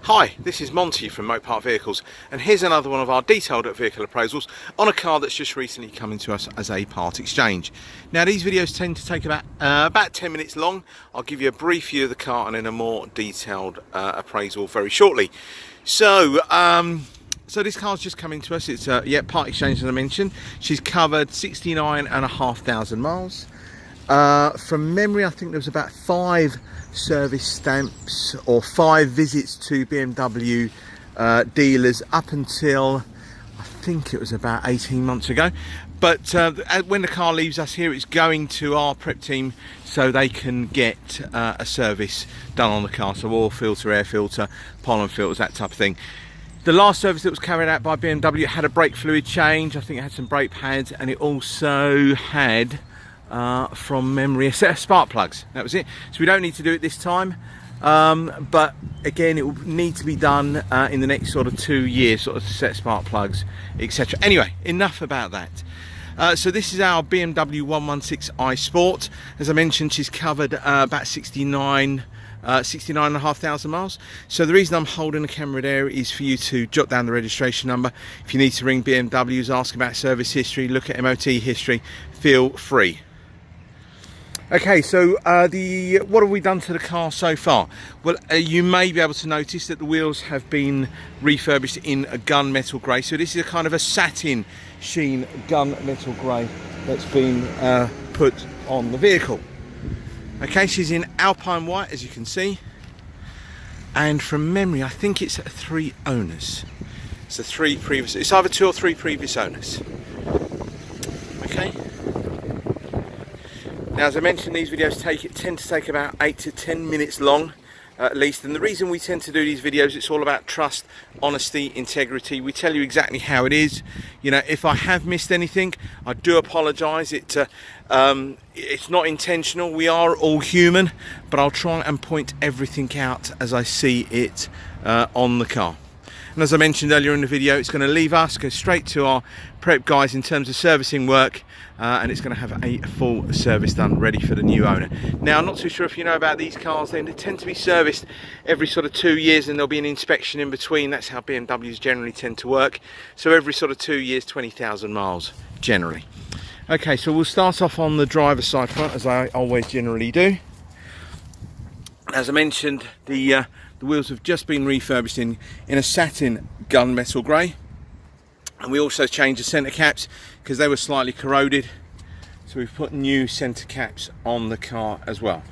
Hi, this is Monty from Mopar Vehicles, and here's another one of our detailed vehicle appraisals on a car that's just recently come into us as a part exchange. Now these videos tend to take about 10 minutes long. I'll give you a brief view of the car and then a more detailed appraisal very shortly. So this car's just come into us. It's part exchange, as I mentioned. She's covered 69,500 miles. From memory, I think there was about 5 service stamps or 5 visits to BMW dealers up until I think it was about 18 months ago. But when the car leaves us here, it's going to our prep team so they can get a service done on the car. So oil filter, air filter, pollen filters, that type of thing. The last service that was carried out by BMW had a brake fluid change. I think it had some brake pads, and it also had from memory a set of spark plugs. That was it. So we don't need to do it this time, but again, it will need to be done in the next sort of 2 years, sort of set spark plugs, etc. Anyway, enough about that. So this is our BMW 116i Sport. As I mentioned, she's covered about 69,500 miles. So the reason I'm holding the camera there is for you to jot down the registration number. If you need to ring BMWs, ask about service history, look at MOT history, feel free. Okay, so what have we done to the car so far? Well, you may be able to notice that the wheels have been refurbished in a gunmetal grey. So this is a kind of a satin sheen gunmetal grey that's been put on the vehicle. Okay, she's in Alpine white, as you can see. And from memory, I think it's 3 owners. It's it's either 2 or 3 previous owners. Okay. Now, as I mentioned, these videos tend to take about 8 to 10 minutes long, at least. And the reason we tend to do these videos, it's all about trust, honesty, integrity. We tell you exactly how it is. You know, if I have missed anything, I do apologise. It's not intentional. We are all human, but I'll try and point everything out as I see it on the car. And as I mentioned earlier in the video, it's going to leave us, go straight to our prep guys in terms of servicing work, and it's going to have a full service done ready for the new owner. Now, I'm not too sure if you know about these cars, they tend to be serviced every sort of 2 years, and there'll be an inspection in between. That's how BMWs generally tend to work. So every sort of 2 years, 20,000 miles generally. Okay, so we'll start off on the driver's side front, as I always generally do. As I mentioned, the wheels have just been refurbished in a satin gunmetal grey, and we also changed the centre caps because they were slightly corroded, so we've put new centre caps on the car as well.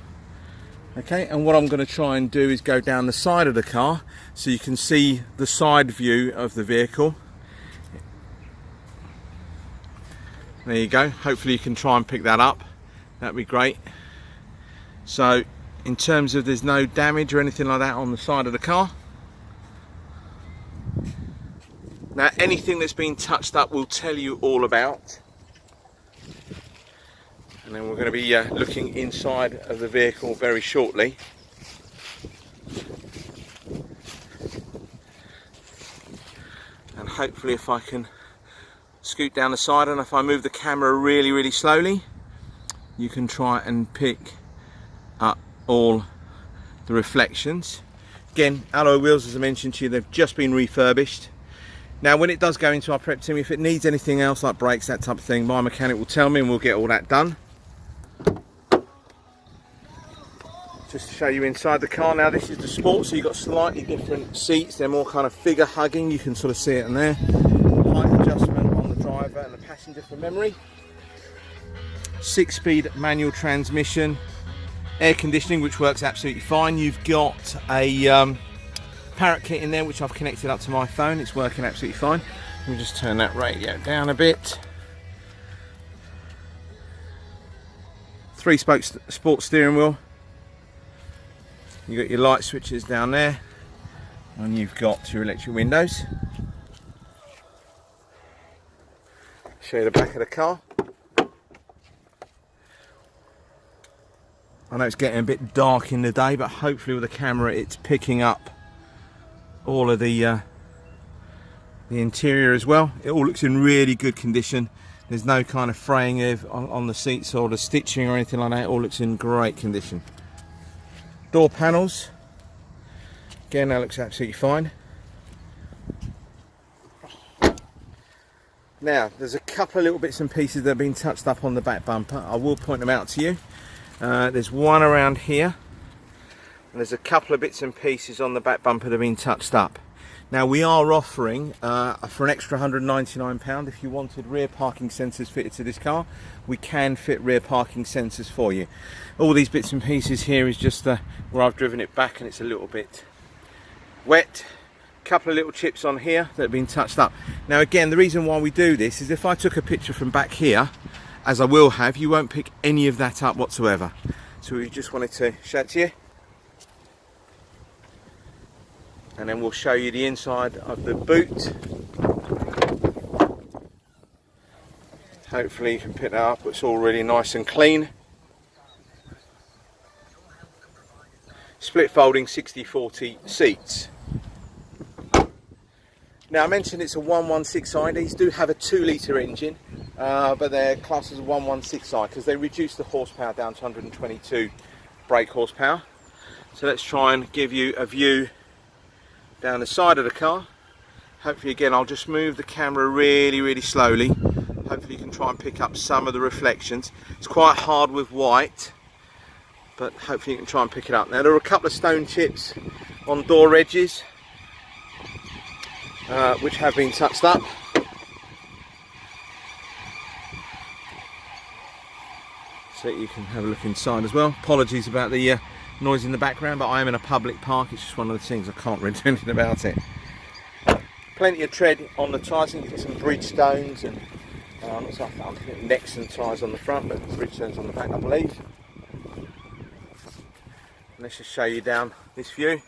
Okay, and what I'm going to try and do is go down the side of the car so you can see the side view of the vehicle. There you go. Hopefully you can try and pick that up. That'd be great. So in terms of, there's no damage or anything like that on the side of the car. Now, anything that's been touched up we'll tell you all about. And then we're going to be looking inside of the vehicle very shortly. And hopefully, if I can scoot down the side, and if I move the camera really, really slowly, you can try and pick up all the reflections. Again, alloy wheels, as I mentioned to you, they've just been refurbished. Now, when it does go into our prep team, if it needs anything else like brakes, that type of thing, my mechanic will tell me and we'll get all that done. Just to show you inside the car. Now, this is the Sport, so you've got slightly different seats. They're more kind of figure hugging. You can sort of see it in there. Height adjustment on the driver and the passenger from memory. 6-speed manual transmission. Air conditioning, which works absolutely fine. You've got a parrot kit in there, which I've connected up to my phone. It's working absolutely fine. Let me just turn that radio down a bit. 3-spoke sport steering wheel. You've got your light switches down there, and you've got your electric windows. Show you the back of the car. I know it's getting a bit dark in the day, but hopefully with the camera it's picking up all of the interior as well. It all looks in really good condition. There's no kind of fraying on the seats or the stitching or anything like that. It all looks in great condition. Door panels, Again, that looks absolutely fine. Now, there's a couple of little bits and pieces that have been touched up on the back bumper. I will point them out to you. There's one around here, and there's a couple of bits and pieces on the back bumper that have been touched up. Now, we are offering, for an extra £199, if you wanted rear parking sensors fitted to this car, we can fit rear parking sensors for you. All these bits and pieces here is just where I've driven it back and it's a little bit wet. Couple of little chips on here that have been touched up. Now again, the reason why we do this is if I took a picture from back here, as I will have, you won't pick any of that up whatsoever. So we just wanted to show it to you, and then we'll show you the inside of the boot. Hopefully you can pick that up. It's all really nice and clean. Split folding 60/40 seats. Now, I mentioned it's a 116i. These do have a 2-litre engine, but they're classed as a 116i because they reduce the horsepower down to 122 brake horsepower. So let's try and give you a view down the side of the car. Hopefully, again, I'll just move the camera really slowly. Hopefully you can try and pick up some of the reflections. It's quite hard with white, but hopefully you can try and pick it up. Now, there are a couple of stone chips on door edges, which have been touched up. So you can have a look inside as well. Apologies about the noise in the background, but I am in a public park. It's just one of the things, I can't really do anything about it. Plenty of tread on the tyres. You can get some Bridgestones and I'm thinking Nexon tyres on the front, but Bridgestones on the back, I believe. And let's just show you down this view.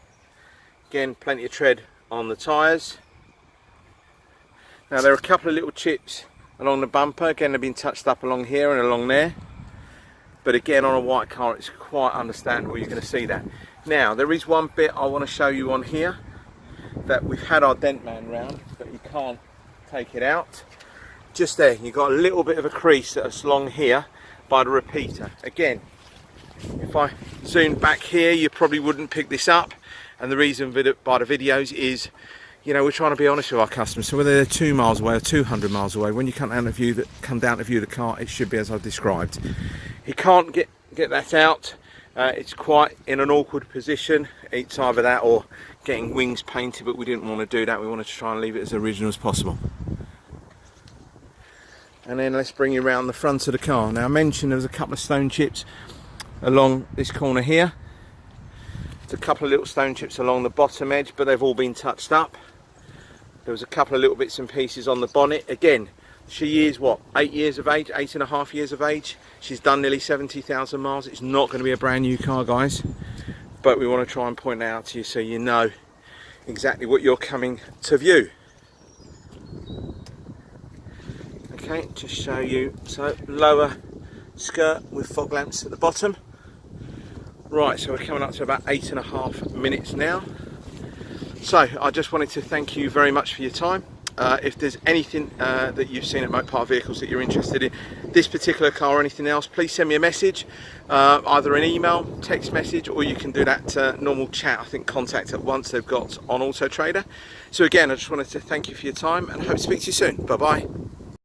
Again, plenty of tread on the tyres. Now, there are a couple of little chips along the bumper. Again, they've been touched up along here and along there. But again, on a white car, it's quite understandable you're going to see that. Now, there is one bit I want to show you on here that we've had our dent man round, but you can't take it out. Just there, you've got a little bit of a crease that's along here by the repeater. Again, if I zoom back here, you probably wouldn't pick this up. And the reason by the videos is, you know, we're trying to be honest with our customers. So whether they're 2 miles away or 200 miles away, when you come down to view the car, it should be as I've described. You can't get that out. It's quite in an awkward position. It's either that or getting wings painted, but we didn't want to do that. We wanted to try and leave it as original as possible. And then let's bring you around the front of the car. Now, I mentioned there was a couple of stone chips along this corner here. There's a couple of little stone chips along the bottom edge, but they've all been touched up. There was a couple of little bits and pieces on the bonnet. Again, she is what, 8 years of age, 8.5 years of age. She's done nearly 70,000 miles. It's not going to be a brand new car, guys, but we want to try and point that out to you so you know exactly what you're coming to view. Okay, just show you, so lower skirt with fog lamps at the bottom. Right, so we're coming up to about 8.5 minutes now. So I just wanted to thank you very much for your time. If there's anything that you've seen at Mopar Vehicles that you're interested in, this particular car or anything else, please send me a message, either an email, text message, or you can do that normal chat, I think, contact at once they've got on Auto Trader. So again, I just wanted to thank you for your time and I hope to speak to you soon. Bye bye.